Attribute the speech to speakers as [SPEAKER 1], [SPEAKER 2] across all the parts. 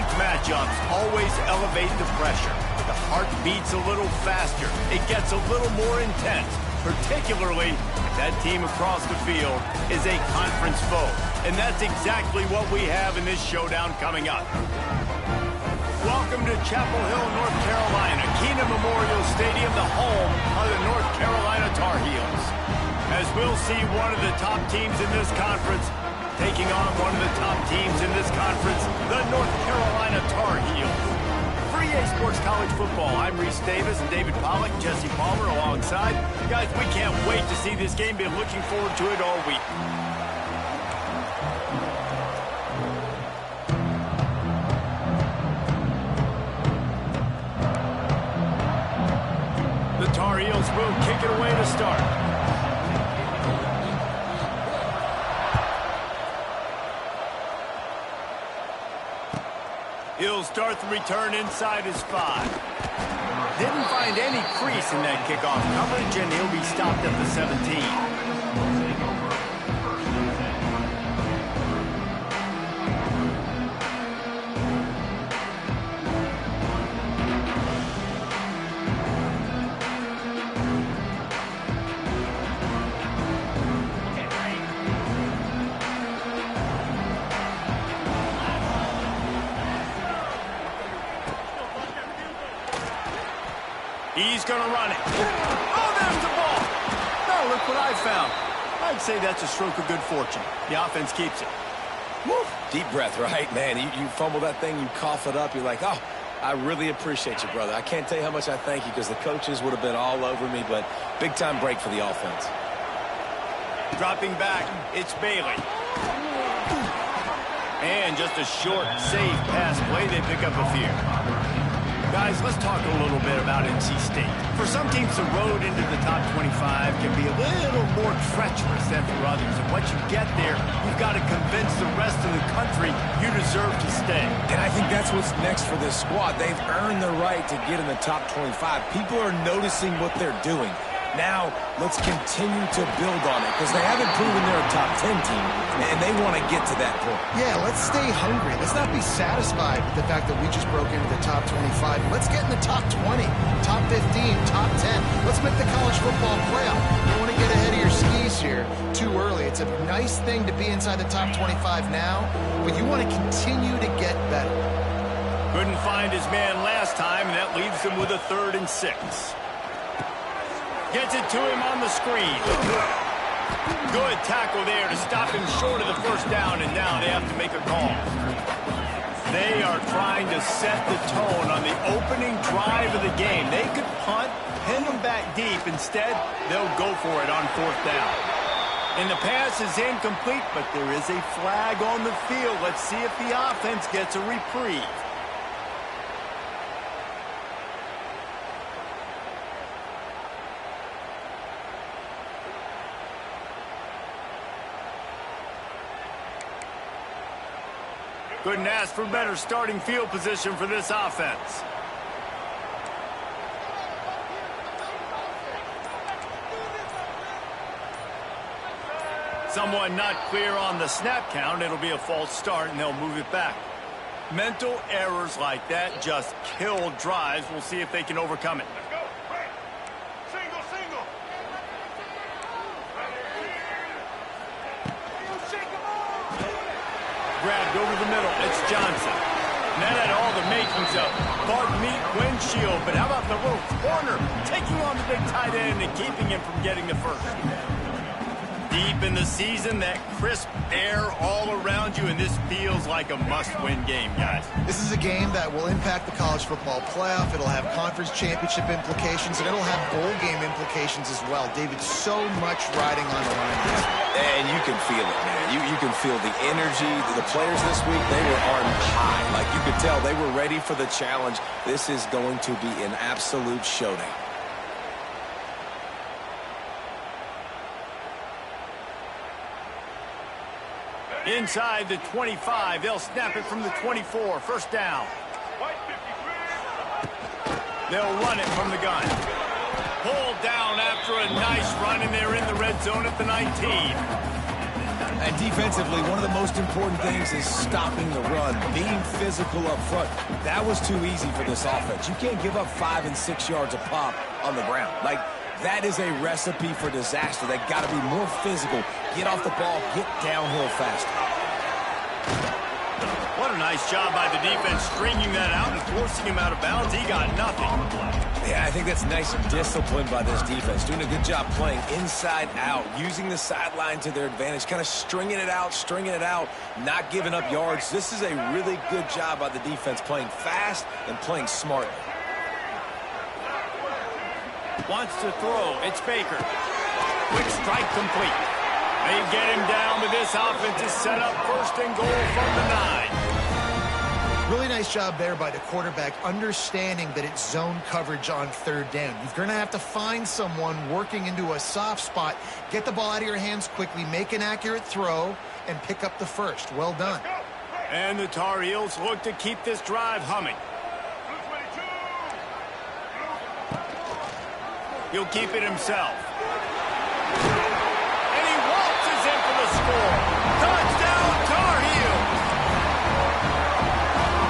[SPEAKER 1] These matchups always elevate the pressure. The heart beats a little faster. It gets a little more intense, particularly if that team across the field is a conference foe. And that's exactly what we have in this showdown coming up. Welcome to Chapel Hill, North Carolina, Keenan Memorial Stadium, the home of the North Carolina Tar Heels. As we'll see one of the top teams in this conference taking on one of the top teams in this conference, the North Carolina Tar Heels. For EA Sports College Football, I'm Reese Davis and David Pollack, Jesse Palmer alongside. Guys, we can't wait to see this game. Been looking forward to it all week. The Tar Heels will kick it away to start. He'll start the return inside his 5. Didn't find any crease in that kickoff coverage, and he'll be stopped at the 17. He's going to run it. Oh, there's the ball. Now look what I found. I'd say that's a stroke of good fortune. The offense keeps it.
[SPEAKER 2] Woo. Deep breath, right? Man, you fumble that thing, you cough it up, you're like, oh, I really appreciate you, brother. I can't tell you how much I thank you because the coaches would have been all over me, but big-time break for the offense.
[SPEAKER 1] Dropping back, it's Bailey. And just a short, safe pass play. They pick up a few. Guys, let's talk a little bit about NC State. For some teams, the road into the top 25 can be a little more treacherous than for others. And once you get there, you've got to convince the rest of the country you deserve to stay.
[SPEAKER 2] And I think that's what's next for this squad. They've earned the right to get in the top 25. People are noticing what they're doing. Now, let's continue to build on it because they haven't proven they're a top 10 team, and they want to get to that point.
[SPEAKER 3] Yeah, let's stay hungry. Let's not be satisfied with the fact that we just broke into the top 25. Let's get in the top 20, top 15, top 10. Let's make the college football playoff. You don't want to get ahead of your skis here too early. It's a nice thing to be inside the top 25 now, but you want to continue to get better.
[SPEAKER 1] Couldn't find his man last time, and that leaves him with a 3rd and 6. Gets it to him on the screen. Good tackle there to stop him short of the first down, and now they have to make a call. They are trying to set the tone on the opening drive of the game. They could punt, pin them back deep. Instead, they'll go for it on 4th down. And the pass is incomplete, but there is a flag on the field. Let's see if the offense gets a reprieve. Couldn't ask for better starting field position for this offense. Someone not clear on the snap count. It'll be a false start, and they'll move it back. Mental errors like that just kill drives. We'll see if they can overcome it.
[SPEAKER 4] Let's go. Right. Single, single.
[SPEAKER 1] Grabbed over the middle. It's Johnson. And that had all the makings of Bart Meat windshield. But how about the little corner taking on the big tight end and keeping him from getting the first? Deep in the season, that crisp air all around you, and this feels like a must-win game, guys.
[SPEAKER 3] This is a game that will impact the college football playoff. It'll have conference championship implications, and it'll have bowl game implications as well. David, so much riding on the line.
[SPEAKER 2] And you can feel it, man. You can feel the energy. The players this week, they were on high. Like you could tell, they were ready for the challenge. This is going to be an absolute showdown.
[SPEAKER 1] Inside the 25, they'll snap it from the 24. First down. They'll run it from the gun. Pulled down after a nice run, and they're in the red zone at the 19.
[SPEAKER 2] And defensively, one of the most important things is stopping the run, being physical up front. That was too easy for this offense. You can't give up 5 and 6 yards a pop on the ground. Like, that is a recipe for disaster. They got to be more physical, get off the ball, get downhill faster.
[SPEAKER 1] What a nice job by the defense stringing that out and forcing him out of bounds. He got nothing.
[SPEAKER 2] Yeah, I think that's nice discipline by this defense. Doing a good job playing inside out, using the sideline to their advantage, kind of stringing it out, not giving up yards. This is a really good job by the defense, playing fast and playing smartly.
[SPEAKER 1] Wants to throw. It's Baker. Quick strike complete. They get him down, but this offense is set up first and goal from the 9.
[SPEAKER 3] Really nice job there by the quarterback, understanding that it's zone coverage on 3rd down. You're going to have to find someone working into a soft spot, get the ball out of your hands quickly, make an accurate throw, and pick up the first. Well done.
[SPEAKER 1] And the Tar Heels look to keep this drive humming. He'll keep it himself. And he waltzes in for the score. Touchdown, Tar Heels!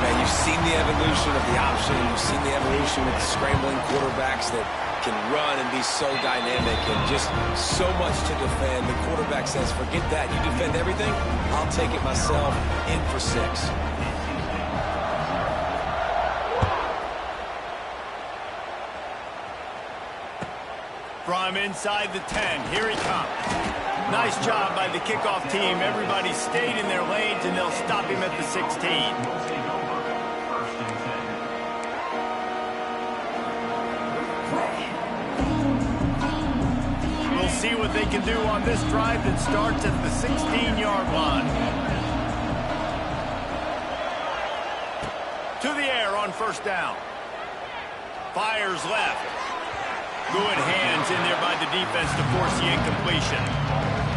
[SPEAKER 2] Man, you've seen the evolution of the option. You've seen the evolution with scrambling quarterbacks that can run and be so dynamic and just so much to defend. The quarterback says, forget that. You defend everything, I'll take it myself. In for 6.
[SPEAKER 1] From inside the 10, here he comes. Nice job by the kickoff team. Everybody stayed in their lanes, and they'll stop him at the 16. We'll see what they can do on this drive that starts at the 16-yard line. To the air on 1st down. Fires left. Good hands in there by the defense to force the incompletion.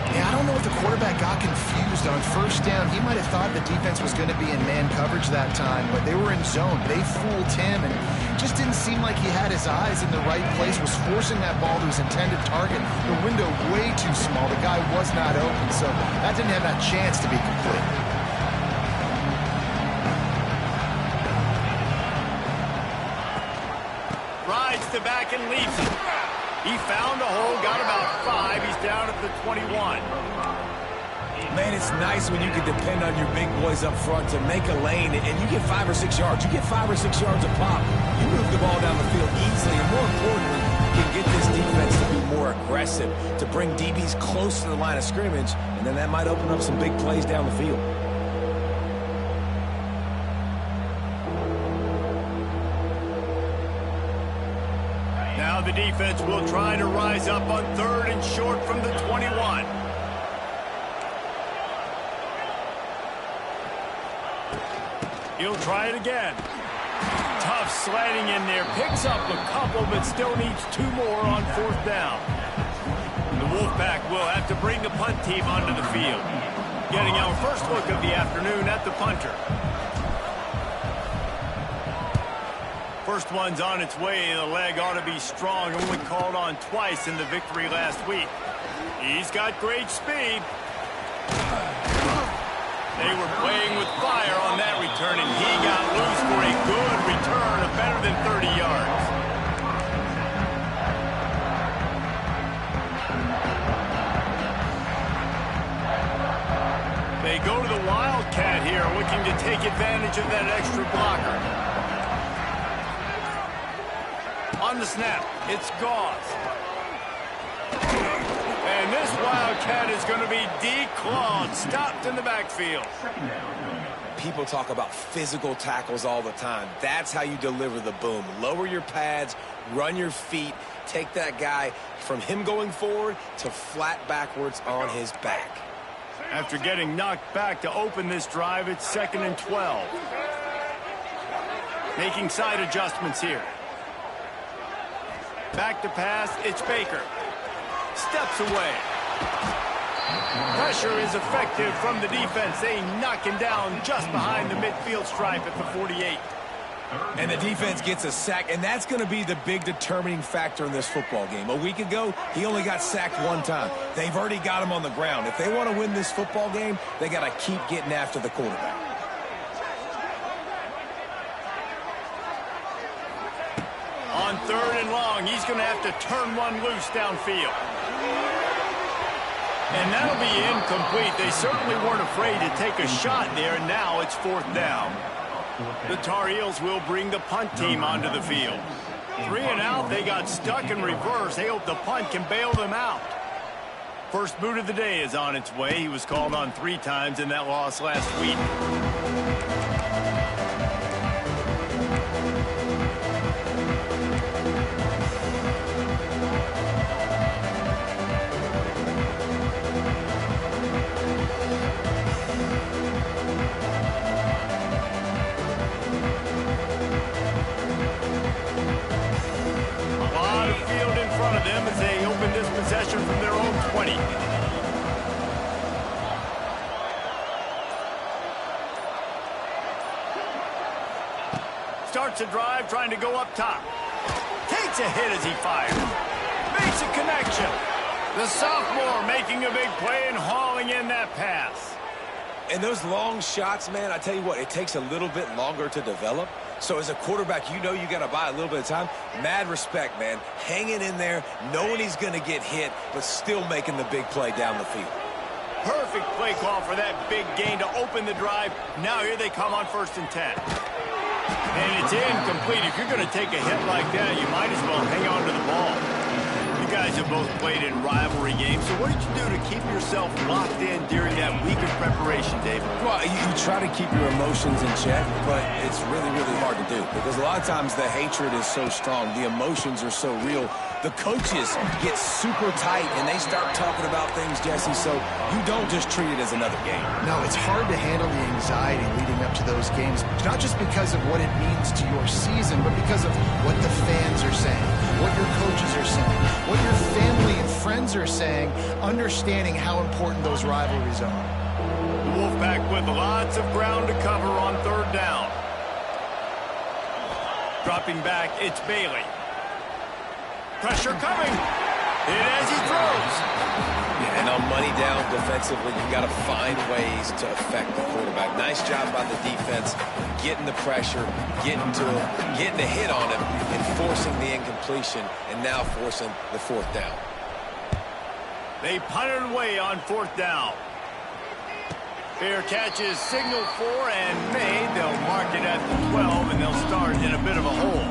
[SPEAKER 3] Yeah, I don't know if the quarterback got confused on 1st down. He might have thought the defense was going to be in man coverage that time, but they were in zone. They fooled him, and just didn't seem like he had his eyes in the right place, was forcing that ball to his intended target. The window way too small. The guy was not open, so that didn't have that chance to be complete.
[SPEAKER 1] Rides the back and leaves it. He found a hole, got about 5. He's down at the 21.
[SPEAKER 2] Man, it's nice when you can depend on your big boys up front to make a lane, and you get 5 or 6 yards. You get 5 or 6 yards a pop. You move the ball down the field easily, and more importantly, you can get this defense to be more aggressive, to bring DBs close to the line of scrimmage, and then that might open up some big plays down the field.
[SPEAKER 1] Now the defense will try to rise up on 3rd and short from the 21. He'll try it again. Tough slanting in there. Picks up a couple, but still needs 2 more on 4th down. The Wolfpack will have to bring the punt team onto the field. Getting our first look of the afternoon at the punter. First one's on its way. The leg ought to be strong. Only called on twice in the victory last week. He's got great speed. They were playing with fire on that return, and he got loose for a good return of better than 30 yards. They go to the Wildcat here, looking to take advantage of that extra blocker. On the snap, it's Gauze. And this Wildcat is going to be declawed, stopped in the backfield.
[SPEAKER 2] People talk about physical tackles all the time. That's how you deliver the boom. Lower your pads, run your feet, take that guy from him going forward to flat backwards on his back.
[SPEAKER 1] After getting knocked back to open this drive, it's 2nd and 12. Making side adjustments here. Back to pass, it's Baker. Steps away. Pressure is effective from the defense. They knock him down just behind the midfield stripe at the 48.
[SPEAKER 2] And the defense gets a sack, and that's going to be the big determining factor in this football game. A week ago, he only got sacked one time. They've already got him on the ground. If they want to win this football game, they got to keep getting after the quarterback.
[SPEAKER 1] On 3rd and long, he's going to have to turn one loose downfield. And that'll be incomplete. They certainly weren't afraid to take a shot there, and now it's 4th down. The Tar Heels will bring the punt team onto the field. 3 and out, they got stuck in reverse. They hope the punt can bail them out. First boot of the day is on its way. He was called on 3 times in that loss last week. Possession from their own 20. Starts a drive trying to go up top. Takes a hit as he fires. Makes a connection. The sophomore making a big play and hauling in that pass.
[SPEAKER 2] And those long shots, man, I tell you what, it takes a little bit longer to develop. So as a quarterback, you know you got to buy a little bit of time. Mad respect, man. Hanging in there, knowing he's going to get hit, but still making the big play down the field.
[SPEAKER 1] Perfect play call for that big gain to open the drive. Now here they come on 1st and 10. And it's incomplete. If you're going to take a hit like that, you might as well hang on to the ball. You guys have both played in rivalry games, so what did you do to keep yourself locked in during that week of preparation, David?
[SPEAKER 2] Well, you try to keep your emotions in check, but it's really, really hard to do because a lot of times the hatred is so strong, the emotions are so real. The coaches get super tight, and they start talking about things, Jesse, so you don't just treat it as another game.
[SPEAKER 3] No, it's hard to handle the anxiety leading up to those games, not just because of what it means to your season, but because of what the fans are saying, what your coaches are saying, what your family and friends are saying, understanding how important those rivalries are.
[SPEAKER 1] The Wolfpack with lots of ground to cover on 3rd down. Dropping back, it's Bailey. Pressure coming. Hit as he throws.
[SPEAKER 2] Yeah, and on money down defensively, you got to find ways to affect the quarterback. Nice job by the defense, getting the pressure, getting to him, getting a hit on him, and forcing the incompletion, and now forcing the 4th down.
[SPEAKER 1] They punted away on 4th down. Fair catch is signaled for and made. They'll mark it at the 12, and they'll start in a bit of a hole.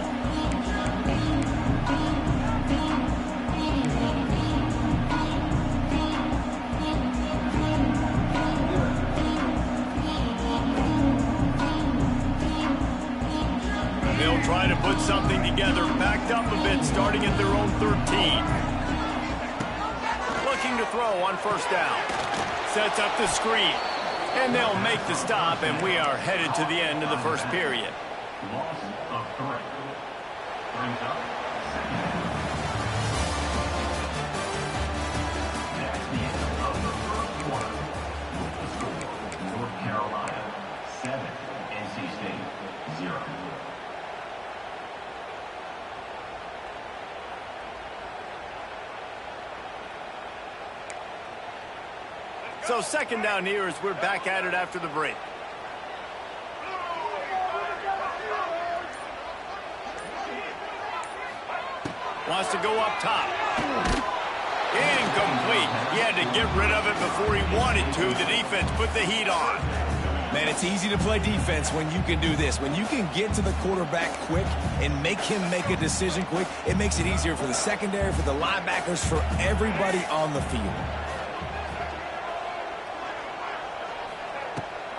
[SPEAKER 1] They'll try to put something together, backed up a bit, starting at their own 13. Looking to throw on 1st down. Sets up the screen. And they'll make the stop, and we are headed to the end of the 1st period.
[SPEAKER 4] Loss of 3. Brings up 2nd. That's the end of the 1st quarter. With the score, North Carolina 7, NC State 0.
[SPEAKER 1] So 2nd down here as we're back at it after the break. Wants to go up top. Incomplete. He had to get rid of it before he wanted to. The defense put the heat on.
[SPEAKER 2] Man, it's easy to play defense when you can do this. When you can get to the quarterback quick and make him make a decision quick, it makes it easier for the secondary, for the linebackers, for everybody on the field.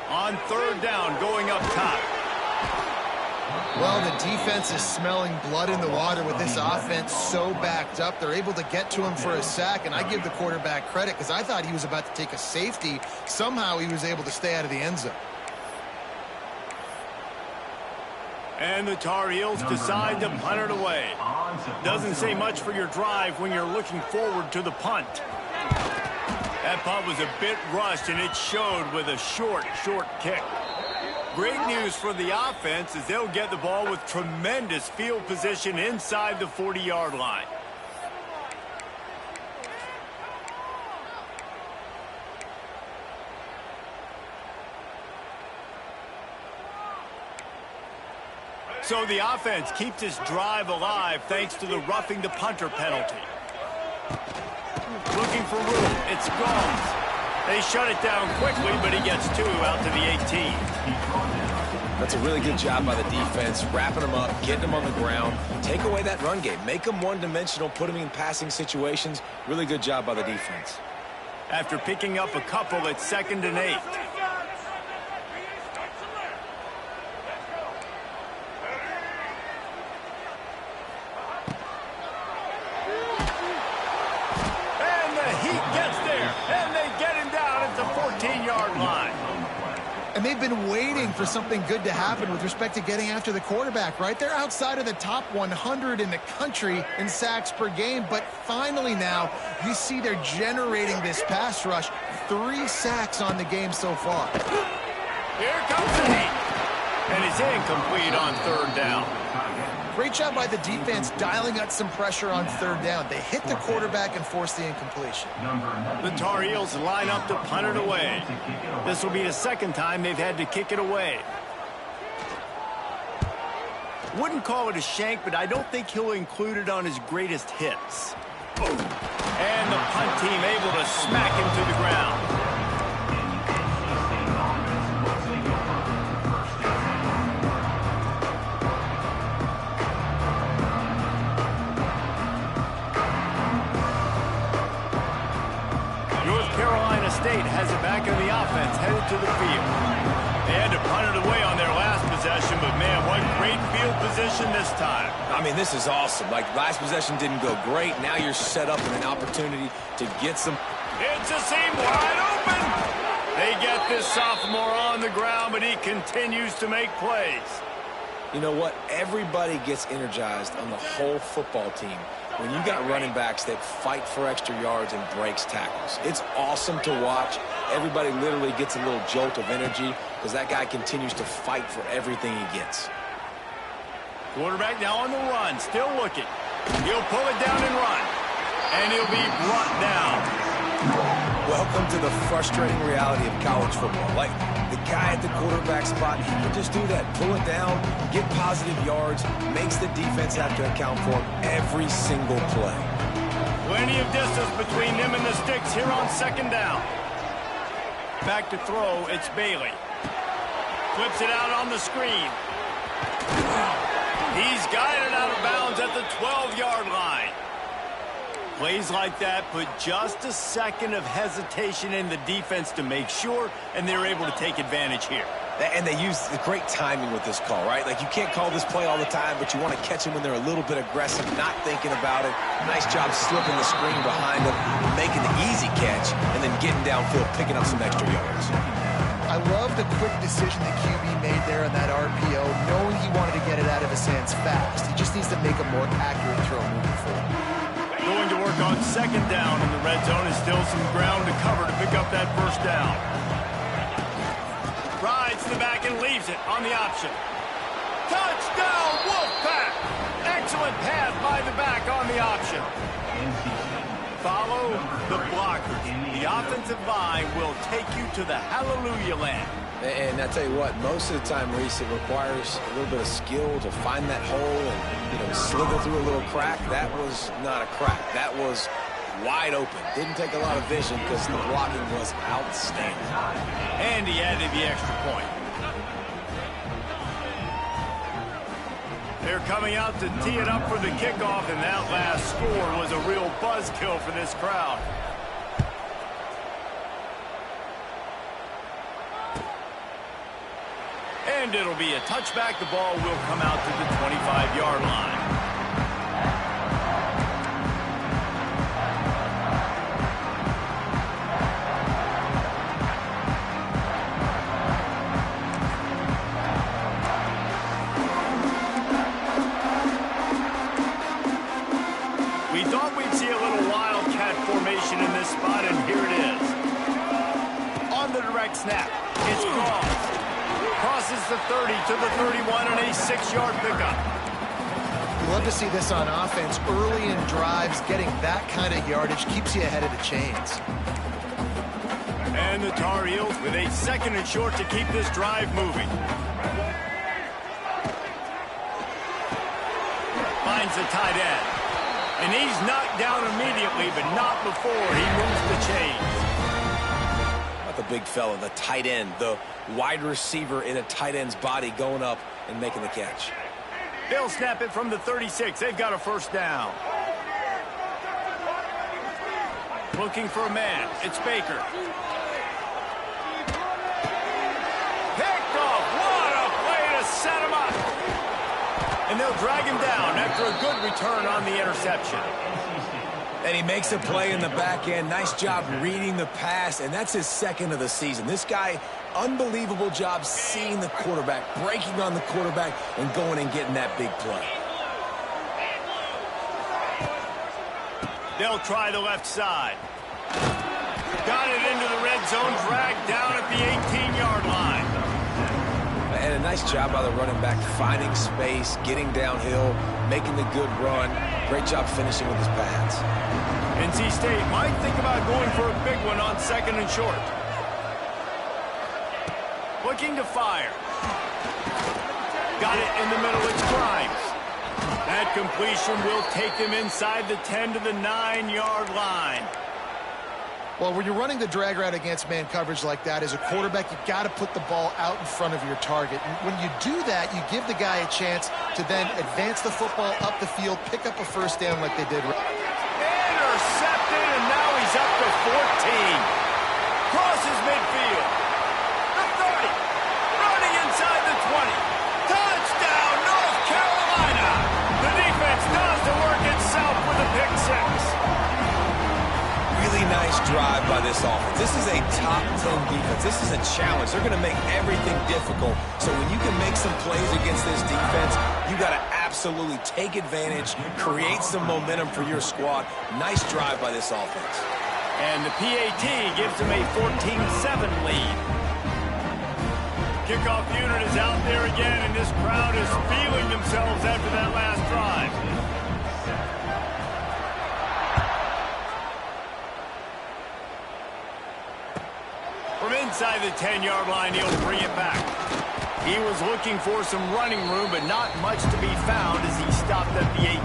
[SPEAKER 1] On 3rd down, going up top.
[SPEAKER 3] Well, the defense is smelling blood in the water with this offense so backed up. They're able to get to him for a sack, and I give the quarterback credit because I thought he was about to take a safety. Somehow he was able to stay out of the end zone.
[SPEAKER 1] And the Tar Heels decide to punt it away. Doesn't say much for your drive when you're looking forward to the punt. That punt was a bit rushed, and it showed with a short kick. great news for the offense as they'll get the ball with tremendous field position inside the 40-yard line. So the offense keeps this drive alive thanks to the roughing the punter penalty. Looking for room. It's Gomes. They shut it down quickly, but he gets 2 out to the 18.
[SPEAKER 2] That's a really good job by the defense, wrapping them up, getting them on the ground. Take away that run game. Make them one-dimensional, put them in passing situations. Really good job by the defense.
[SPEAKER 1] After picking up a couple, it's 2nd and 8.
[SPEAKER 3] And they've been waiting for something good to happen with respect to getting after the quarterback, right? They're outside of the top 100 in the country in sacks per game, but finally now you see they're generating this pass rush. 3 sacks on the game so far.
[SPEAKER 1] Here comes the heat. And he's incomplete on 3rd down.
[SPEAKER 3] Great job by the defense dialing up some pressure on 3rd down. They hit the quarterback and forced the incompletion.
[SPEAKER 1] The Tar Heels line up to punt it away. This will be the 2nd time they've had to kick it away. Wouldn't call it a shank, but I don't think he'll include it on his greatest hits. And the punt team able to smack him to the ground. State has it back in the offense, headed to the field. They had to punt it away on their last possession, but man, what great field position this time.
[SPEAKER 2] I mean, this is awesome. Like, last possession didn't go great. Now you're set up with an opportunity to get some.
[SPEAKER 1] It's a seam wide open. They get this sophomore on the ground, but he continues to make plays.
[SPEAKER 2] You know what? Everybody gets energized on the whole football team when you got running backs that fight for extra yards and breaks tackles. It's awesome to watch. Everybody literally gets a little jolt of energy because that guy continues to fight for everything he gets.
[SPEAKER 1] Quarterback now on the run, still looking. He'll pull it down and run, and he'll be brought down.
[SPEAKER 2] Welcome to the frustrating reality of college football. Like, the guy at the quarterback spot, he can just do that. Pull it down, get positive yards, makes the defense have to account for him every single play.
[SPEAKER 1] Plenty of distance between him and the sticks here on 2nd down. Back to throw, it's Bailey. Flips it out on the screen. He's guided out of bounds at the 12-yard line. Plays like that put just a second of hesitation in the defense to make sure, and they're able to take advantage here.
[SPEAKER 2] And they use the great timing with this call, right? Like, you can't call this play all the time, but you want to catch them when they're a little bit aggressive, not thinking about it. Nice job slipping the screen behind them, making the easy catch, and then getting downfield, picking up some extra yards.
[SPEAKER 3] I love the quick decision the QB made there on that RPO, knowing he wanted to get it out of his hands fast. He just needs to make a more accurate throw moving forward.
[SPEAKER 1] Going to work on 2nd down in the red zone is still some ground to cover to pick up that 1st down. Rides to the back and leaves it on the option. Touchdown, Wolfpack! Excellent pass by the back on the option. Follow the blockers. The offensive line will take you to the hallelujah land.
[SPEAKER 2] And I tell you what, most of the time, Reese, it requires a little bit of skill to find that hole and, slither through a little crack. That was not a crack. That was wide open. Didn't take a lot of vision because the blocking was outstanding.
[SPEAKER 1] And he added the extra point. They're coming out to tee it up for the kickoff, and that last score was a real buzzkill for this crowd. And it'll be a touchback. The ball will come out to the 25-yard line. We thought we'd see a little wildcat formation in this spot, and here it is. On the direct snap, it's Gomes. Crosses the 30 to the 31 and a 6-yard pickup.
[SPEAKER 3] Love to see this on offense. Early in drives, getting that kind of yardage keeps you ahead of the chains.
[SPEAKER 1] And the Tar Heels with a 2nd and short to keep this drive moving. Finds the tight end. And he's knocked down immediately, but not before he moves the chains.
[SPEAKER 2] Not the big fella, the tight end, the wide receiver in a tight end's body going up and making the catch.
[SPEAKER 1] They'll snap it from the 36. They've got a 1st down. Looking for a man. It's Baker. Picked off. What a play to set him up. And they'll drag him down after a good return on the interception.
[SPEAKER 2] And he makes a play in the back end. Nice job reading the pass, and that's his 2nd of the season. This guy, unbelievable job seeing the quarterback, breaking on the quarterback, and going and getting that big play.
[SPEAKER 1] They'll try the left side. Got it into the red zone, dragged down at the 18-yard line.
[SPEAKER 2] And a nice job by the running back, finding space, getting downhill, making the good run. Great job finishing with his pads.
[SPEAKER 1] NC State might think about going for a big one on 2nd and short. Looking to fire. Got it in the middle. It's Grimes. That completion will take them inside the 10 to the 9-yard line.
[SPEAKER 3] Well, when you're running the drag route against man coverage like that, as a quarterback, you've got to put the ball out in front of your target. And when you do that, you give the guy a chance to then advance the football up the field, pick up a 1st down like they did.
[SPEAKER 1] Intercepted, and now he's up to 14. Crosses midfield. The 30. Running inside the 20. Touchdown, North Carolina. The defense does the work itself with a pick 6.
[SPEAKER 2] Really nice drive by this offense. This is a top 10 defense. This is a challenge. They're going to make everything difficult. So when you can make some plays against this defense, you got to absolutely take advantage, create some momentum for your squad. Nice drive by this offense.
[SPEAKER 1] And the PAT gives them a 14-7 lead. Kickoff unit is out there again, and this crowd is feeling themselves after that last drive. From inside the 10-yard line, he'll bring it back. He was looking for some running room, but not much to be found as he stopped at the 18.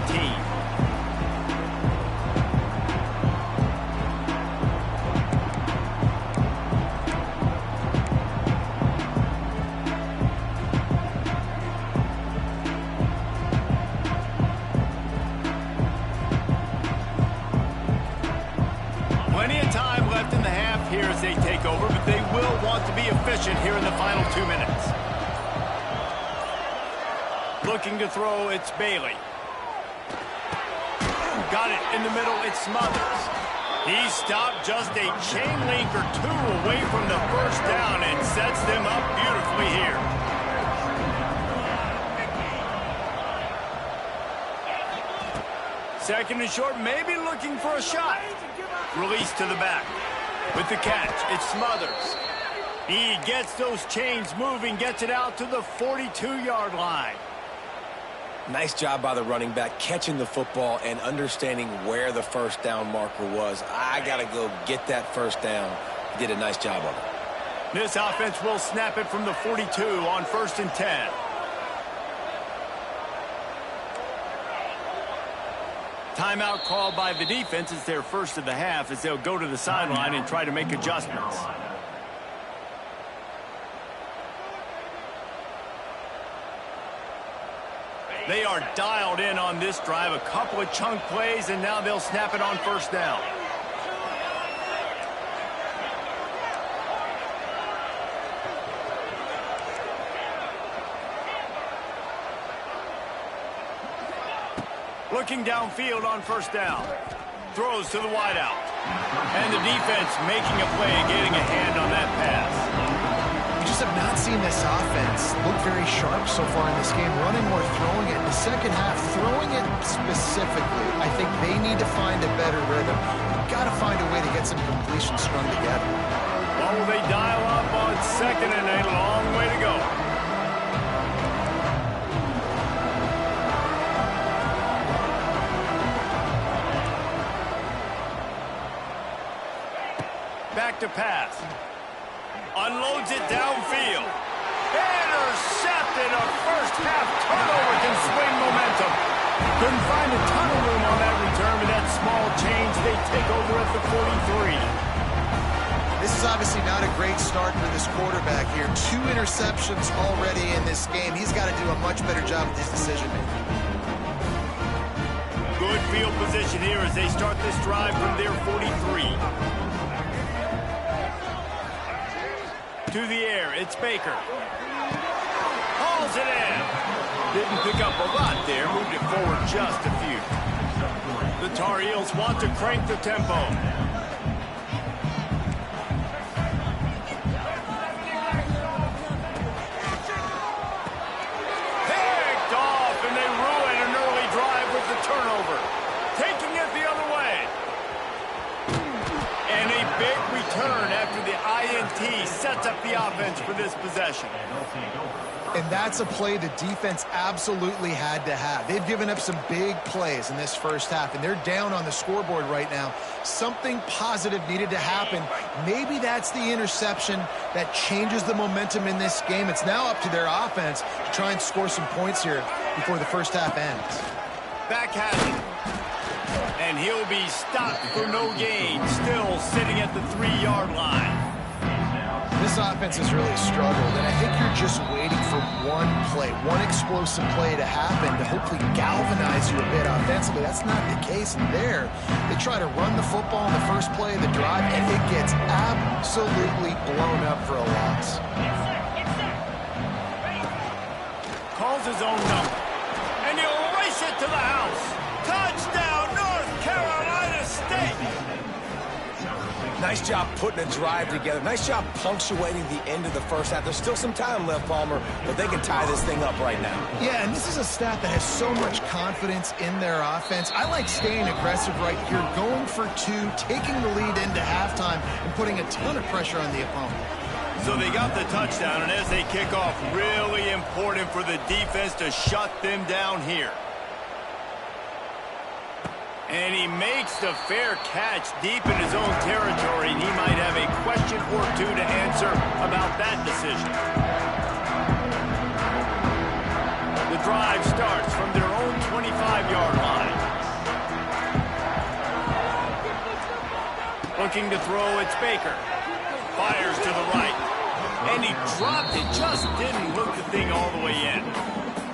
[SPEAKER 1] Plenty of time left in the half here as they take over, but they will want to be efficient here in the final 2 minutes. Looking to throw, it's Bailey. Got it in the middle, it's Smothers. He stopped just a chain link or 2 away from the 1st down and sets them up beautifully here. Second and short, maybe looking for a shot. Release to the back. With the catch, it's Smothers. He gets those chains moving, gets it out to the 42-yard line.
[SPEAKER 2] Nice job by the running back, catching the football and understanding where the 1st down marker was. I got to go get that 1st down. He did a nice job of it.
[SPEAKER 1] This offense will snap it from the 42 on 1st and 10. Timeout called by the defense. It's their 1st of the half as they'll go to the sideline and try to make adjustments. They are dialed in on this drive. A couple of chunk plays, and now they'll snap it on 1st down. Looking downfield on 1st down. Throws to the wideout. And the defense making a play, getting a hand on that pass.
[SPEAKER 3] We just have not seen this offense look very sharp so far in this game, running or throwing it. In the second half, throwing it specifically, I think they need to find a better rhythm. You've got to find a way to get some completions strung together.
[SPEAKER 1] What will they dial up on 2nd and a long way to go? back to pass. Unloads it downfield. Intercepted. A first-half turnover can swing momentum. Couldn't find a ton of room on that return, but that small change, they take over at the 43.
[SPEAKER 3] This is obviously not a great start for this quarterback here. 2 interceptions already in this game. He's got to do a much better job with his decision-making.
[SPEAKER 1] Good field position here as they start this drive from their 43. To the air, it's Baker. Hauls it in. Didn't pick up a lot there, moved it forward just a few. The Tar Heels want to crank the tempo. Picked off, and they ruin an early drive with the turnover. Taking it the other way. And a big return after the INT sets up the offense for this possession.
[SPEAKER 3] And that's a play the defense absolutely had to have. They've given up some big plays in this first half, and they're down on the scoreboard right now. Something positive needed to happen. Maybe that's the interception that changes the momentum in this game. It's now up to their offense to try and score some points here before the first half ends.
[SPEAKER 1] Back has it. And he'll be stopped for no gain, still sitting at the 3-yard line.
[SPEAKER 3] This offense has really struggled, and I think you're just waiting for one play, one explosive play to happen to hopefully galvanize you a bit offensively. That's not the case there. They try to run the football in the first play of the drive, and it gets absolutely blown up for a loss.
[SPEAKER 1] Calls his own number, and he'll race it to the house. Touchdown, North Carolina State!
[SPEAKER 2] Nice job putting a drive together. Nice job punctuating the end of the first half. There's still some time left, Palmer, but they can tie this thing up right now.
[SPEAKER 3] Yeah, and this is a staff that has so much confidence in their offense. I like staying aggressive right here, going for 2, taking the lead into halftime, and putting a ton of pressure on the opponent.
[SPEAKER 1] So they got the touchdown, and as they kick off, really important for the defense to shut them down here. And he makes the fair catch deep in his own territory, and he might have a question or 2 to answer about that decision. The drive starts from their own 25-yard line. Looking to throw, it's Baker. Fires to the right. And he dropped it, just didn't hook the thing all the way in.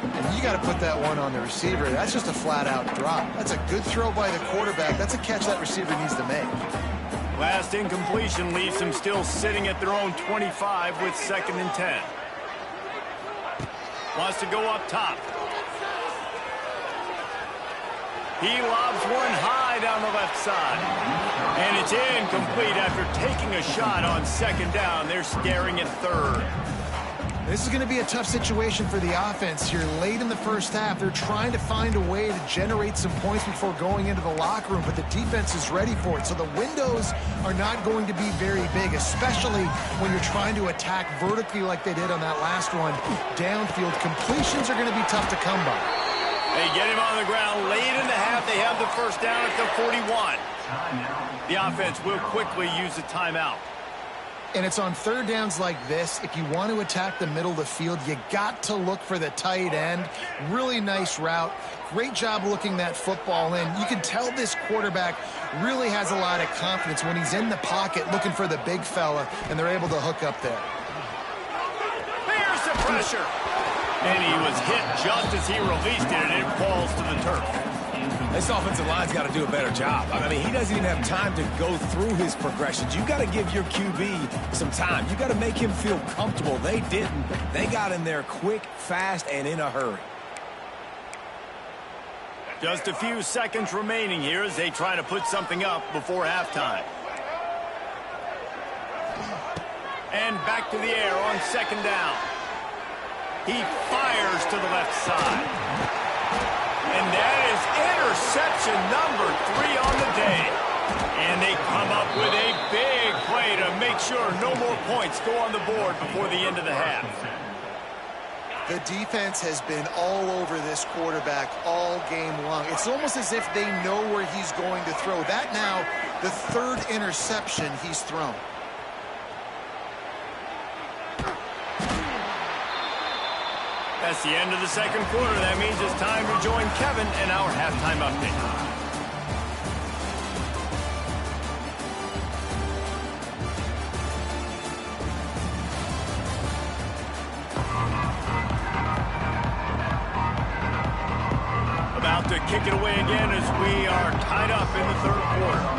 [SPEAKER 3] And you got to put that one on the receiver. That's just a flat-out drop. That's a good throw by the quarterback. That's a catch that receiver needs to make.
[SPEAKER 1] Last incompletion leaves them still sitting at their own 25 with 2nd and 10. Wants to go up top. He lobs one high down the left side. And it's incomplete after taking a shot on 2nd down. They're staring at 3rd.
[SPEAKER 3] This is going to be a tough situation for the offense here. Late in the first half, they're trying to find a way to generate some points before going into the locker room, but the defense is ready for it. So the windows are not going to be very big, especially when you're trying to attack vertically like they did on that last one. Downfield completions are going to be tough to come by.
[SPEAKER 1] They get him on the ground late in the half. They have the first down at the 41. The offense will quickly use a timeout.
[SPEAKER 3] And it's on 3rd downs like this. If you want to attack the middle of the field, you got to look for the tight end. Really nice route. Great job looking that football in. You can tell this quarterback really has a lot of confidence when he's in the pocket looking for the big fella, and they're able to hook up there.
[SPEAKER 1] There's the pressure. And he was hit just as he released it, and it falls to the turf.
[SPEAKER 2] This offensive line's got to do a better job. I mean, he doesn't even have time to go through his progressions. You got to give your QB some time. You got to make him feel comfortable. They didn't. They got in there quick, fast, and in a hurry.
[SPEAKER 1] Just a few seconds remaining here as they try to put something up before halftime. And back to the air on 2nd down. He fires to the left side. And that is interception number 3 on the day. And they come up with a big play to make sure no more points go on the board before the end of the half.
[SPEAKER 3] The defense has been all over this quarterback all game long. It's almost as if they know where he's going to throw. That now, the 3rd interception he's thrown.
[SPEAKER 1] That's the end of the second quarter. That means it's time to join Kevin in our halftime update. About to kick it away again as we are tied up in the third quarter.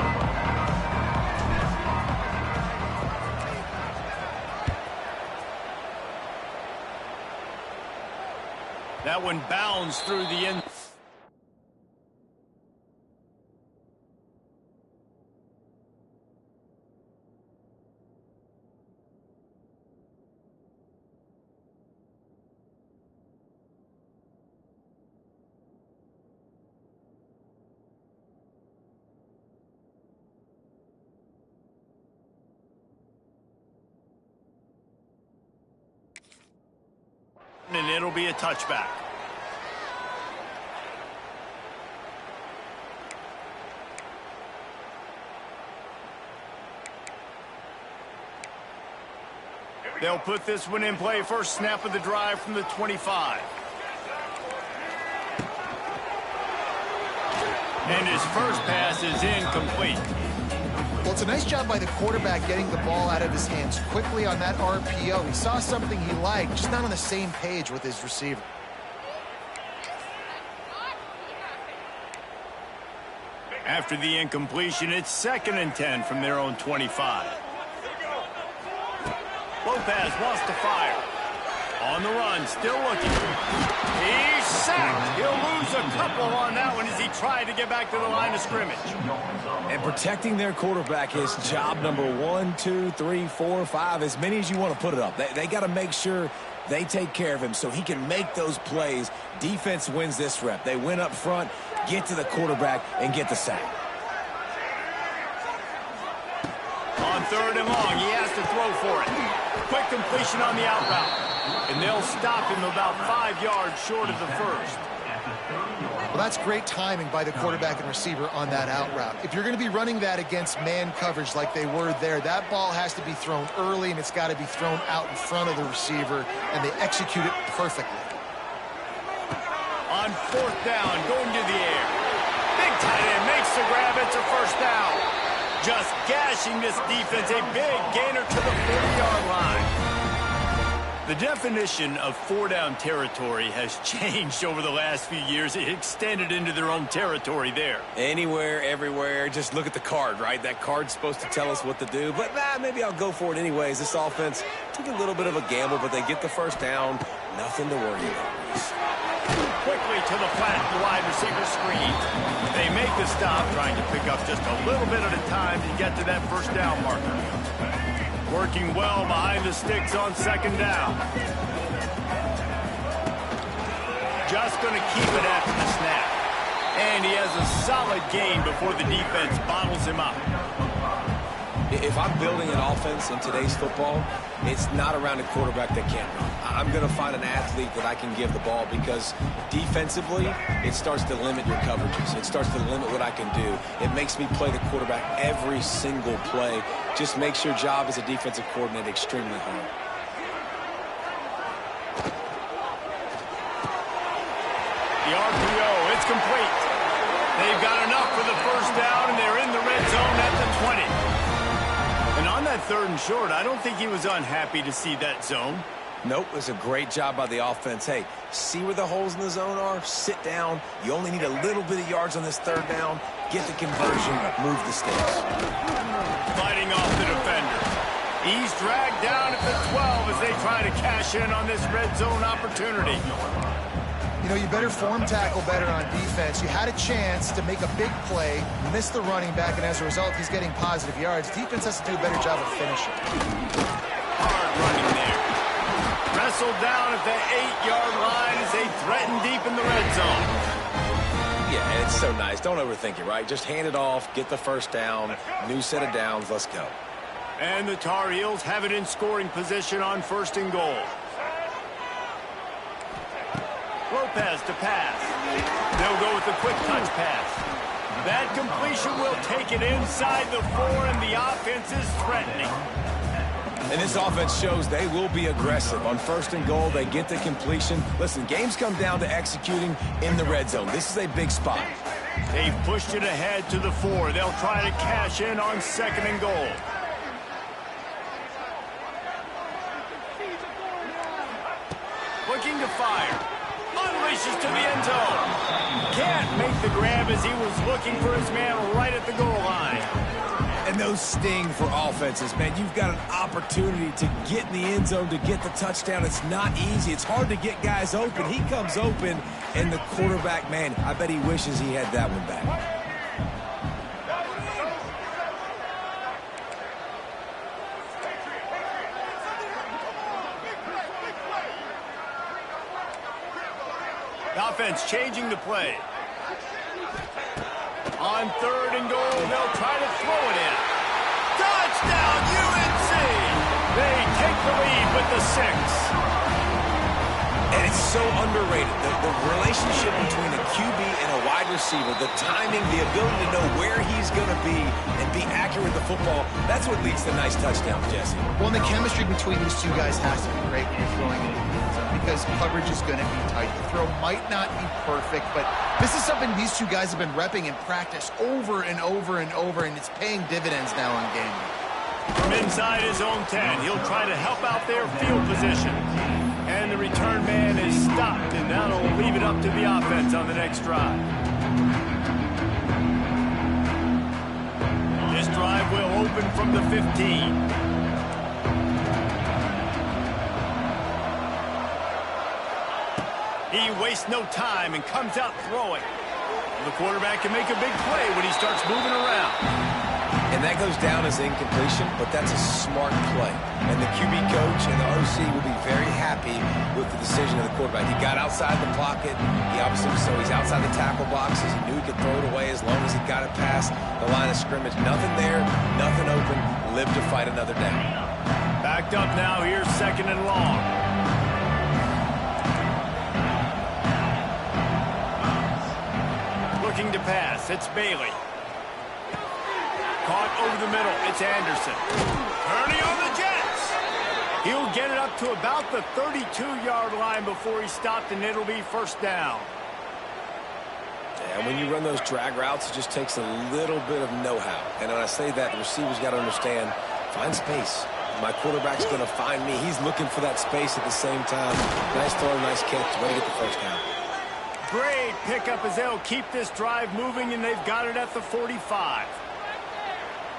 [SPEAKER 1] That one bounds through the end. And it'll be a touchback. They'll put this one in play. First snap of the drive from the 25. And his first pass is incomplete.
[SPEAKER 3] Well, it's a nice job by the quarterback getting the ball out of his hands quickly on that RPO. He saw something he liked, just not on the same page with his receiver.
[SPEAKER 1] After the incompletion, it's 2nd and 10 from their own 25. Lopez wants to fire. On the run, still looking. He's sacked. He'll lose a couple on that one as he tried to get back to the line of scrimmage.
[SPEAKER 2] And protecting their quarterback is job number 1, 2, 3, 4, 5, as many as you want to put it up. They got to make sure they take care of him so he can make those plays. Defense wins this rep. They win up front, get to the quarterback, and get the sack.
[SPEAKER 1] On 3rd and long, he has to throw for it. Quick completion on the out route. And they'll stop him about 5 yards short of the first.
[SPEAKER 3] Well, that's great timing by the quarterback and receiver on that out route. If you're going to be running that against man coverage like they were there, that ball has to be thrown early, and it's got to be thrown out in front of the receiver, and they execute it perfectly.
[SPEAKER 1] On 4th down, going to the air. Big tight end makes the grab. It's a first down. Just gashing this defense, a big gainer to the 40-yard line. The definition of 4-down territory has changed over the last few years. It extended into their own territory there.
[SPEAKER 2] Anywhere, everywhere, just look at the card, right? That card's supposed to tell us what to do, but maybe I'll go for it anyways. This offense took a little bit of a gamble, but they get the first down. Nothing to worry about.
[SPEAKER 1] Quickly to the flat, the wide receiver screen. They make the stop, trying to pick up just a little bit at a time to get to that first down marker. Working well behind the sticks on 2nd down. Just going to keep it after the snap. And he has a solid gain before the defense bottles him up.
[SPEAKER 2] If I'm building an offense in today's football, it's not around a quarterback that can't run. I'm going to find an athlete that I can give the ball because defensively, it starts to limit your coverages. It starts to limit what I can do. It makes me play the quarterback every single play. Just makes your job as a defensive coordinator extremely hard.
[SPEAKER 1] The RPO, it's complete. They've got enough for the first down, and they're in the red zone at the 20. And on that 3rd and short, I don't think he was unhappy to see that zone.
[SPEAKER 2] Nope, it was a great job by the offense. Hey, see where the holes in the zone are? Sit down. You only need a little bit of yards on this 3rd down. Get the conversion, move the sticks.
[SPEAKER 1] Fighting off the defender. He's dragged down at the 12 as they try to cash in on this red zone opportunity.
[SPEAKER 3] You know, you better form tackle better on defense. You had a chance to make a big play, missed the running back, and as a result, he's getting positive yards. Defense has to do a better job of finishing.
[SPEAKER 1] Hard running there. Wrestled down at the 8-yard line as they threaten deep in the red zone.
[SPEAKER 2] Yeah, it's so nice. Don't overthink it, right? Just hand it off, get the first down, new set of downs, let's go.
[SPEAKER 1] And the Tar Heels have it in scoring position on 1st and goal. Lopez to pass. They'll go with the quick touch pass. That completion will take it inside the 4, and the offense is threatening.
[SPEAKER 2] And this offense shows they will be aggressive. On 1st and goal, they get the completion. Listen, games come down to executing in the red zone. This is a big spot.
[SPEAKER 1] They've pushed it ahead to the 4. They'll try to cash in on 2nd and goal. Looking to fire. Unleashes to the end zone. Can't make the grab as he was looking for his man right at the goal line.
[SPEAKER 2] And those sting for offenses, man. You've got an opportunity to get in the end zone, to get the touchdown. It's not easy. It's hard to get guys open. He comes open, and the quarterback, man, I bet he wishes he had that one back.
[SPEAKER 1] The offense changing the play. On 3rd and goal, they'll try to throw it in. Touchdown, UNC! They take the lead with the 6.
[SPEAKER 2] And it's so underrated. The relationship between a QB and a wide receiver, the timing, the ability to know where he's going to be and be accurate with the football, that's what leads to nice touchdowns, Jesse.
[SPEAKER 3] Well, and the chemistry between these two guys has to be great when you're throwing it in the end zone because coverage is going to be tight. The throw might not be perfect, but this is something these two guys have been repping in practice over and over and over, and it's paying dividends now on game day.
[SPEAKER 1] From inside his own 10, he'll try to help out their field position. And the return man is stopped, and now they'll leave it up to the offense on the next drive. This drive will open from the 15. He wastes no time and comes out throwing. The quarterback can make a big play when he starts moving around.
[SPEAKER 2] And that goes down as incompletion, but that's a smart play. And the QB coach and the OC will be very happy with the decision of the quarterback. He got outside the pocket. He obviously, so he's outside the tackle boxes. He knew he could throw it away as long as he got it past the line of scrimmage. Nothing there, nothing open. Live to fight another down.
[SPEAKER 1] Backed up now, here's 2nd and long. Looking to pass, it's Bailey. Caught over the middle, it's Anderson. Turning on the Jets. He'll get it up to about the 32-yard line before he stopped, and it'll be 1st down.
[SPEAKER 2] And when you run those drag routes, it just takes a little bit of know-how. And when I say that, the receivers got to understand, find space. My quarterback's going to find me. He's looking for that space at the same time. Nice throw, nice catch. Way to get the 1st down.
[SPEAKER 1] Great pickup as they'll keep this drive moving, and they've got it at the 45.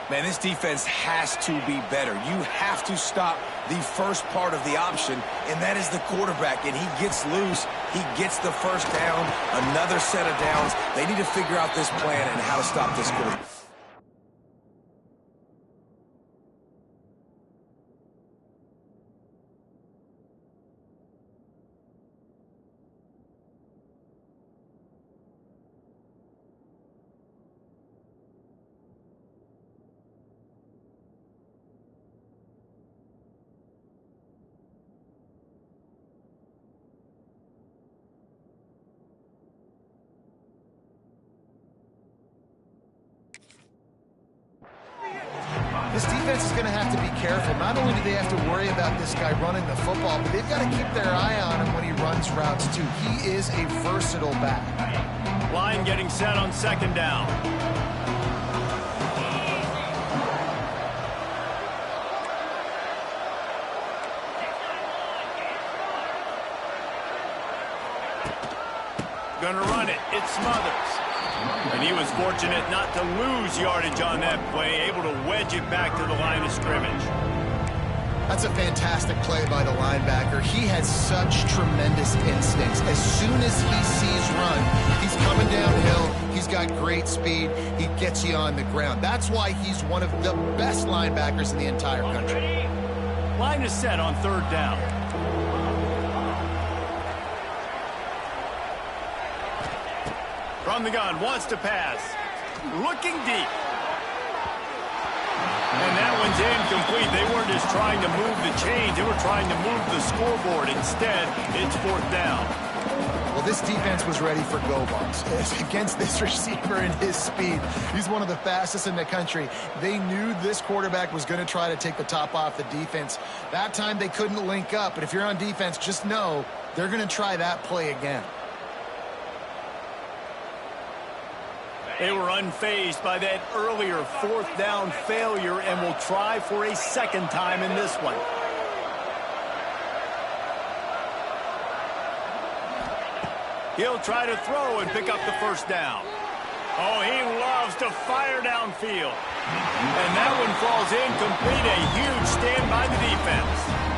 [SPEAKER 2] Man, this defense has to be better. You have to stop the first part of the option, and that is the quarterback. And he gets loose. He gets the 1st down, another set of downs. They need to figure out this plan and how to stop this quarterback.
[SPEAKER 3] This defense is going to have to be careful. Not only do they have to worry about this guy running the football, but they've got to keep their eye on him when he runs routes, too. He is a versatile back.
[SPEAKER 1] Line getting set on 2nd down. Gonna run it. It's Smothers. And he was fortunate not to lose yardage on that play, able to wedge it back to the line of scrimmage.
[SPEAKER 3] That's a fantastic play by the linebacker. He has such tremendous instincts. As soon as he sees run, he's coming downhill. He's got great speed. He gets you on the ground. That's why he's one of the best linebackers in the entire country.
[SPEAKER 1] Line is set on 3rd down. From the gun, wants to pass. Looking deep. And that one's incomplete. They weren't just trying to move the chains. They were trying to move the scoreboard. Instead, it's 4th down.
[SPEAKER 3] Well, Well, this defense was ready for go balls. Against this receiver and his speed, he's one of the fastest in the country. They knew this quarterback was going to try to take the top off the defense. That time they couldn't link up, but if you're on defense, just know they're going to try that play again.
[SPEAKER 1] They were unfazed by that earlier fourth down failure and will try for a second time in this one. He'll try to throw and pick up the first down. Oh, he loves to fire downfield. And that one falls incomplete. A huge stand by the defense.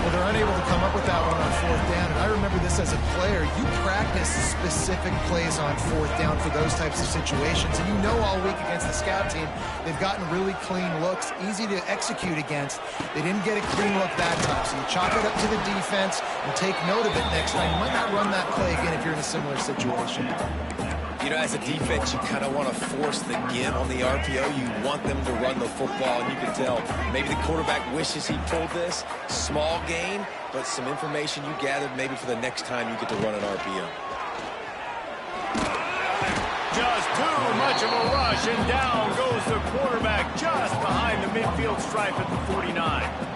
[SPEAKER 3] Well, they're unable to come up with that one on fourth down. And I remember this as a player. You practice specific plays on fourth down for those types of situations. And you know all week against the scout team, they've gotten really clean looks, easy to execute against. They didn't get a clean look that time. So you chalk it up to the defense and take note of it next time. You might not run that play again if you're in a similar situation.
[SPEAKER 2] You know, as a defense, you kind of want to force the give on the RPO. You want them to run the football, and you can tell maybe the quarterback wishes he pulled this. Small gain, but some information you gathered maybe for the next time you get to run an RPO.
[SPEAKER 1] Just too much of a rush, and down goes the quarterback just behind the midfield stripe at the 49.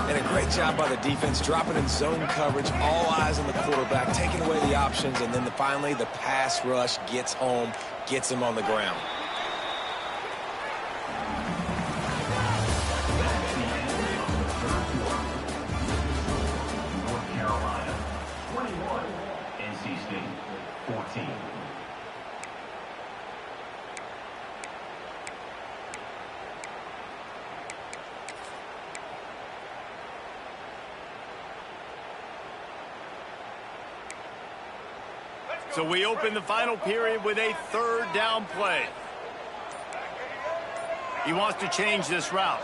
[SPEAKER 2] And a great job by the defense, dropping in zone coverage, all eyes on the quarterback, taking away the options, and then finally the pass rush gets home, gets him on the ground.
[SPEAKER 4] North Carolina 21, NC State 14.
[SPEAKER 1] So we open the final period with a third down play. He wants to change this route.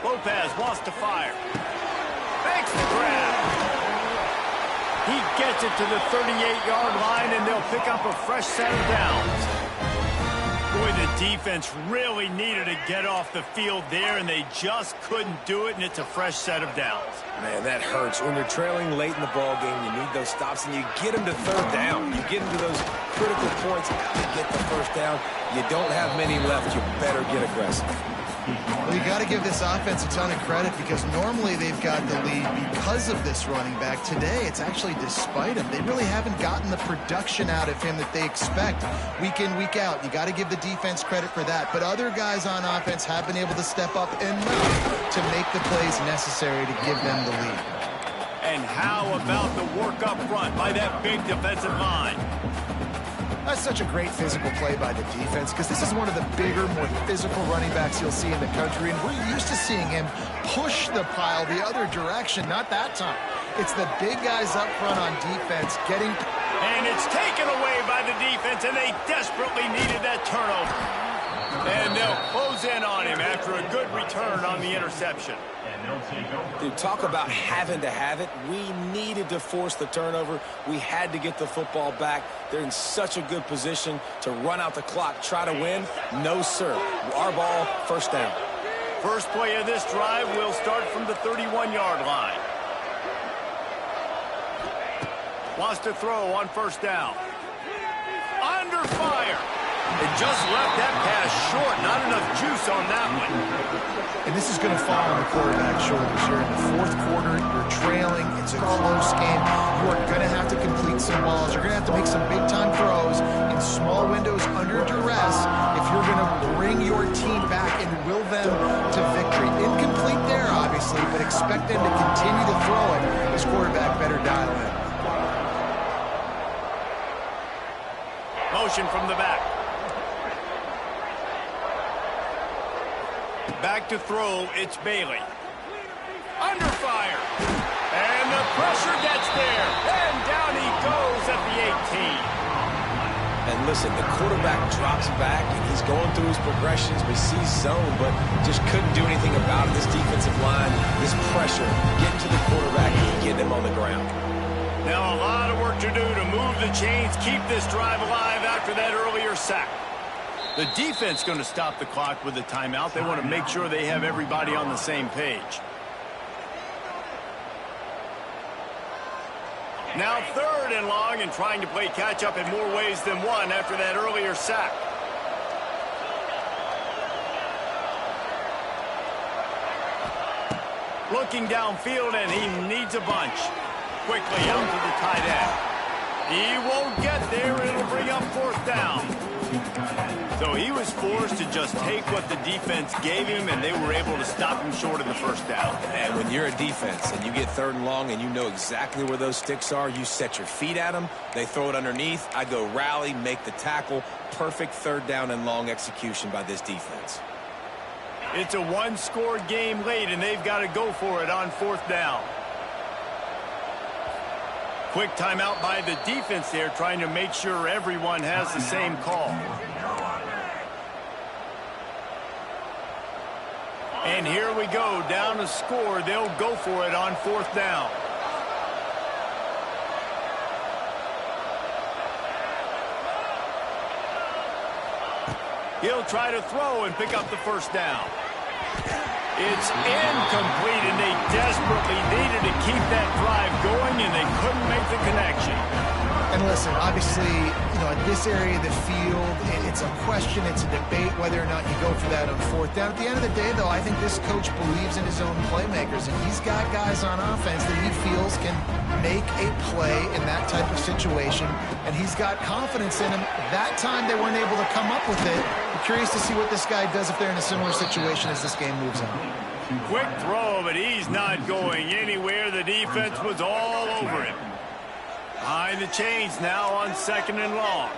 [SPEAKER 1] Lopez wants to fire. Makes the grab. He gets it to the 38-yard line, and they'll pick up a fresh set of downs. Boy, the defense really needed to get off the field there, and they just couldn't do it, and it's a fresh set of downs.
[SPEAKER 2] Man, that hurts. When you're trailing late in the ball game, you need those stops, and you get them to third down. You get them to those critical points to get the first down. You don't have many left. You better get aggressive.
[SPEAKER 3] Well, you got to give this offense a ton of credit because normally they've got the lead because of this running back. Today, it's actually despite him. They really haven't gotten the production out of him that they expect week in, week out. You got to give the defense credit for that. But other guys on offense have been able to step up enough to make the plays necessary to give them the lead.
[SPEAKER 1] And how about the work up front by that big defensive line?
[SPEAKER 3] That's such a great physical play by the defense because this is one of the bigger, more physical running backs you'll see in the country, and we're used to seeing him push the pile the other direction. Not that time. It's the big guys up front on defense getting...
[SPEAKER 1] And it's taken away by the defense, and they desperately needed that turnover. And they'll close in on him after a good return on the interception.
[SPEAKER 2] Dude, talk about having to have it. We needed to force the turnover. We had to get the football back. They're in such a good position to run out the clock, try to win. No, sir. Our ball, first down.
[SPEAKER 1] First play of this drive will start from the 31-yard line. Wants to throw on first down. Under fire. It just left that pass short. Not enough juice on that one.
[SPEAKER 3] And this is going to fall on the quarterback's shoulders. You're in the fourth quarter. You're trailing. It's a close game. You are going to have to complete some balls. You're going to have to make some big-time throws in small windows under duress if you're going to bring your team back and will them to victory. Incomplete there, obviously, but expect them to continue to throw it. This quarterback better dial in.
[SPEAKER 1] Motion from the back. Back to throw, it's Bailey. Under fire. And the pressure gets there. And down he goes at the 18.
[SPEAKER 2] And listen, the quarterback drops back, and he's going through his progressions. We see zone, but just couldn't do anything about it. This defensive line, this pressure, getting to the quarterback and getting him on the ground.
[SPEAKER 1] Now a lot of work to do to move the chains, keep this drive alive after that earlier sack. The defense going to stop the clock with a timeout. They want to make sure they have everybody on the same page. Now 3rd and long, and trying to play catch-up in more ways than one after that earlier sack. Looking downfield, and he needs a bunch. Quickly out to the tight end. He won't get there. It'll bring up 4th down. So he was forced to just take what the defense gave him, and they were able to stop him short of the 1st down.
[SPEAKER 2] And when you're a defense and you get 3rd and long and you know exactly where those sticks are, you set your feet at them, they throw it underneath, I go rally, make the tackle. Perfect 3rd down and long execution by this defense.
[SPEAKER 1] It's a 1-score game late, and they've got to go for it on 4th down. Quick timeout by the defense there, trying to make sure everyone has the same call. And here we go, down a score. They'll go for it on 4th down. He'll try to throw and pick up the 1st down. It's incomplete, and they desperately needed to keep that drive going, and they couldn't make the connection.
[SPEAKER 3] And listen, obviously, in this area of the field, it's a question, it's a debate whether or not you go for that on 4th down. At the end of the day, though, I think this coach believes in his own playmakers, and he's got guys on offense that he feels can make a play in that type of situation, and he's got confidence in him. That time they weren't able to come up with it. I'm curious to see what this guy does if they're in a similar situation as this game moves on.
[SPEAKER 1] Quick throw, but he's not going anywhere. The defense was all over him. Behind the chains now on 2nd and long.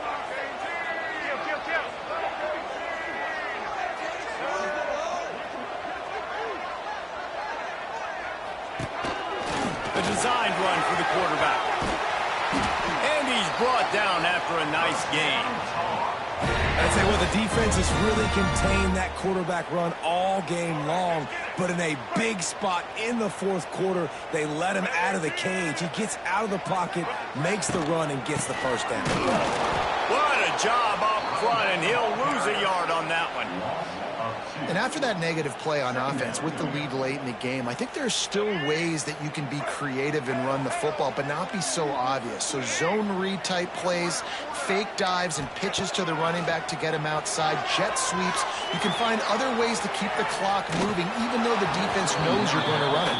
[SPEAKER 1] A designed run for the quarterback. And he's brought down after a nice gain.
[SPEAKER 2] I'd say, well, the defense has really contained that quarterback run all game long, but in a big spot in the 4th quarter, they let him out of the cage. He gets out of the pocket, makes the run, and gets the 1st down.
[SPEAKER 1] What a job up front, and he'll lose a yard on that one.
[SPEAKER 3] And after that negative play on offense with the lead late in the game, I think there's still ways that you can be creative and run the football, but not be so obvious. So zone read type plays, fake dives and pitches to the running back to get him outside, jet sweeps. You can find other ways to keep the clock moving, even though the defense knows you're going to run it.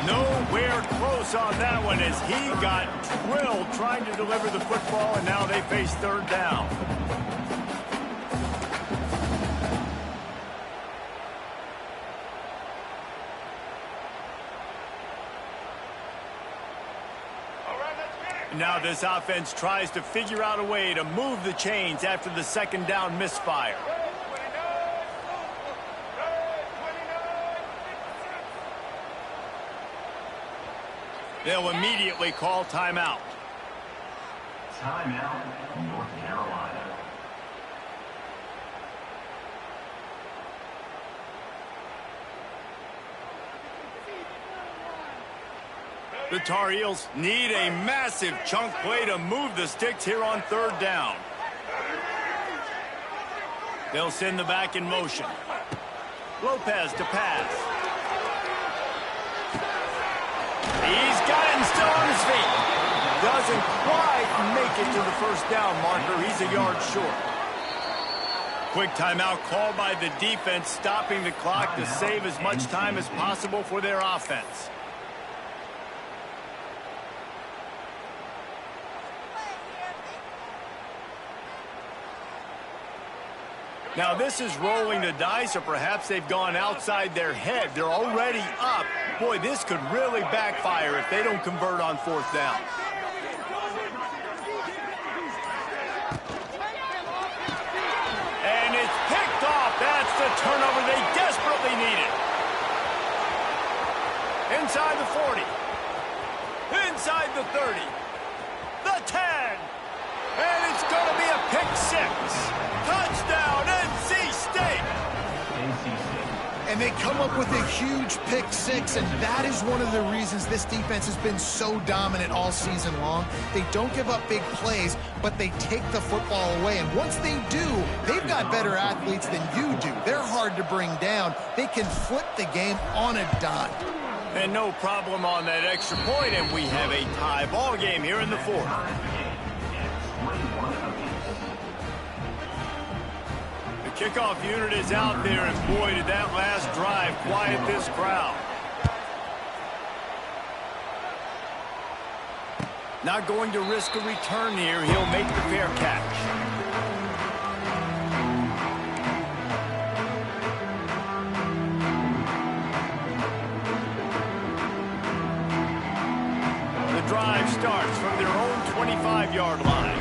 [SPEAKER 1] Nowhere close on that one as he got drilled trying to deliver the football, and now they face 3rd down. Now this offense tries to figure out a way to move the chains after the 2nd down misfire. They'll immediately call timeout.
[SPEAKER 4] Timeout, North Carolina.
[SPEAKER 1] The Tar Heels need a massive chunk play to move the sticks here on 3rd down. They'll send the back in motion. Lopez to pass. He's got it and still on his feet. Doesn't quite make it to the 1st down marker. He's a yard short. Quick timeout called by the defense, stopping the clock to save as much time as possible for their offense. Now this is rolling the dice, or perhaps they've gone outside their head. They're already up. Boy, this could really backfire if they don't convert on 4th down. And it's picked off. That's the turnover they desperately needed. Inside the 40. Inside the 30. The 10. And it's going to be a pick 6. Touchdown, NC State.
[SPEAKER 3] And they come up with a huge pick 6, and that is one of the reasons this defense has been so dominant all season long. They don't give up big plays, but they take the football away. And once they do, they've got better athletes than you do. They're hard to bring down. They can flip the game on a dime.
[SPEAKER 1] And no problem on that extra point, and we have a tie ball game here in the fourth. The kickoff unit is out there, and boy, did that last drive quiet this crowd. Not going to risk a return here. He'll make the fair catch. Drive starts from their own 25-yard line.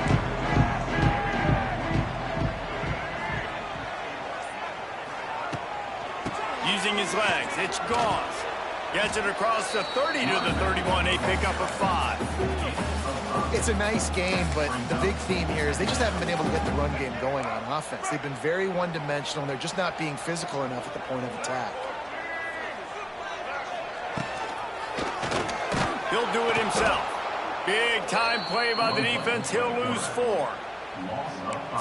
[SPEAKER 1] Using his legs, it's Gauze. Gets it across the 30 to the 31. A pickup of 5.
[SPEAKER 3] It's a nice game, but the big theme here is they just haven't been able to get the run game going on offense. They've been very one-dimensional, and they're just not being physical enough at the point of attack.
[SPEAKER 1] He'll do it himself. Big time play by the defense. He'll lose 4.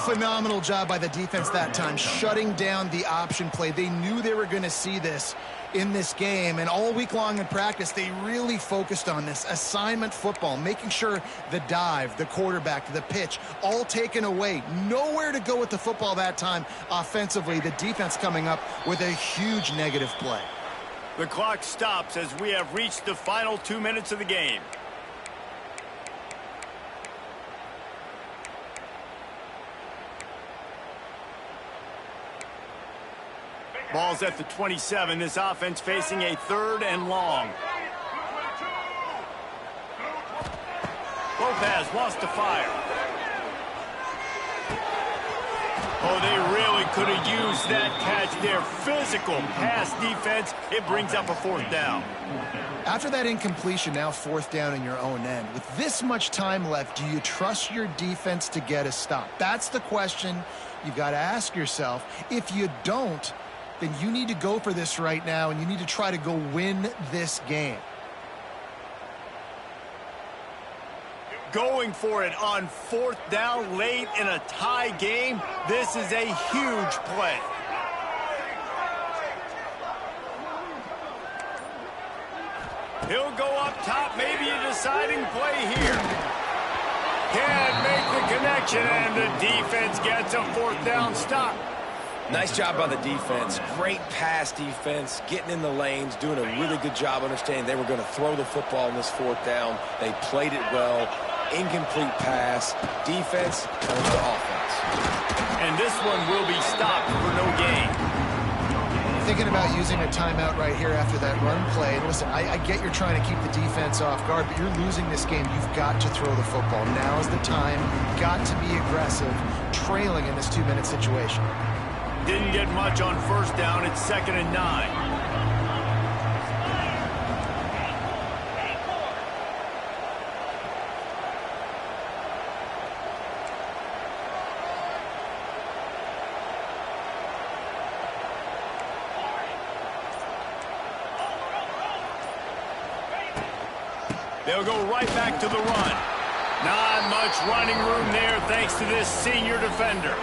[SPEAKER 3] Phenomenal job by the defense that time, shutting down the option play. They knew they were going to see this in this game, and all week long in practice, they really focused on this assignment football, making sure the dive, the quarterback, the pitch, all taken away. Nowhere to go with the football that time offensively. The defense coming up with a huge negative play.
[SPEAKER 1] The clock stops as we have reached the final 2 minutes of the game. Ball's at the 27. This offense facing a 3rd and long. Lopez wants to fire. Oh, they really could have used that catch there. Physical pass defense. It brings up a 4th down.
[SPEAKER 3] After that incompletion, now 4th down in your own end. With this much time left, do you trust your defense to get a stop? That's the question you've got to ask yourself. If you don't, then you need to go for this right now, and you need to try to go win this game.
[SPEAKER 1] Going for it on 4th down late in a tie game. This is a huge play. He'll go up top, maybe a deciding play here. Can't make the connection, and the defense gets a 4th down stop.
[SPEAKER 2] Nice job by the defense. Great pass defense, getting in the lanes, doing a really good job understanding they were going to throw the football in this 4th down. They played it well. Incomplete pass. Defense turns to offense.
[SPEAKER 1] And this one will be stopped for no gain.
[SPEAKER 3] Thinking about using a timeout right here after that run play. And listen, I get you're trying to keep the defense off guard, but you're losing this game. You've got to throw the football. Now's the time. Got to be aggressive, trailing in this 2-minute situation.
[SPEAKER 1] Didn't get much on 1st down. It's 2nd and 9. They'll go right back to the run. Not much running room there thanks to this senior defender.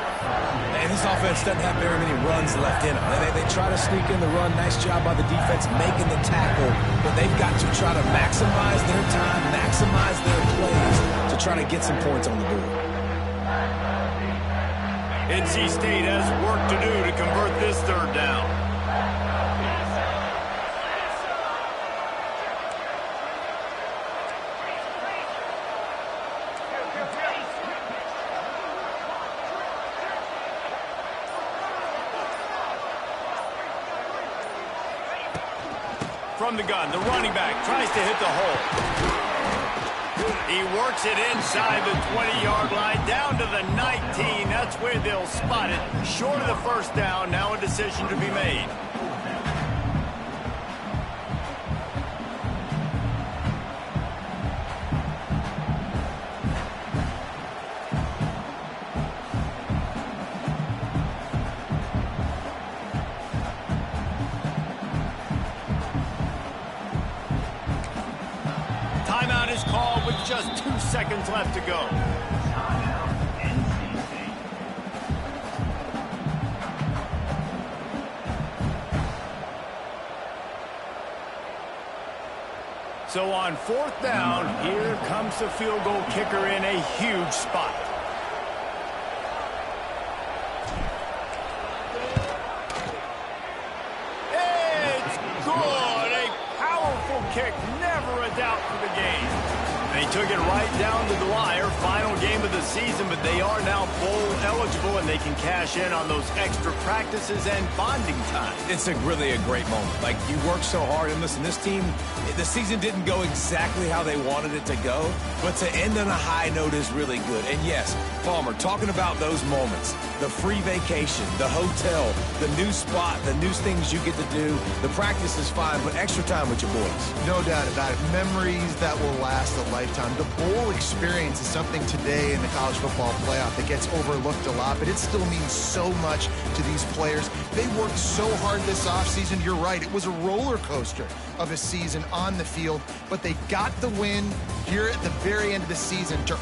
[SPEAKER 2] And this offense doesn't have very many runs left in them. They try to sneak in the run. Nice job by the defense making the tackle. But they've got to try to maximize their time, maximize their plays to try to get some points on the board.
[SPEAKER 1] NC State has work to do to convert this 3rd down. From the gun, the running back tries to hit the hole. He works it inside the 20-yard line, down to the 19. That's where they'll spot it. Short of the 1st down, now a decision to be made. Timeout is called with just 2 seconds left to go. So on 4th down, here comes the field goal kicker in a huge spot. It's good. A powerful kick, never a doubt for the game. They took it right down to the wire. Final game of the season, but they are now bowl eligible, and they can cash in on those extra practices and bonding time.
[SPEAKER 2] It's really a great moment. Like, you work so hard, and listen, this team, the season didn't go exactly how they wanted it to go, but to end on a high note is really good. And yes, Palmer, talking about those moments, the free vacation, the hotel, the new spot, the new things you get to do, the practice is fine, but extra time with your boys.
[SPEAKER 3] No doubt about it. Memories that will last a lifetime. The bowl experience is something today in the college football playoff that gets overlooked a lot, but it still means so much to these players. They worked so hard this offseason. You're right. It was a roller coaster of a season on the field, but they got the win here at the very end of the season to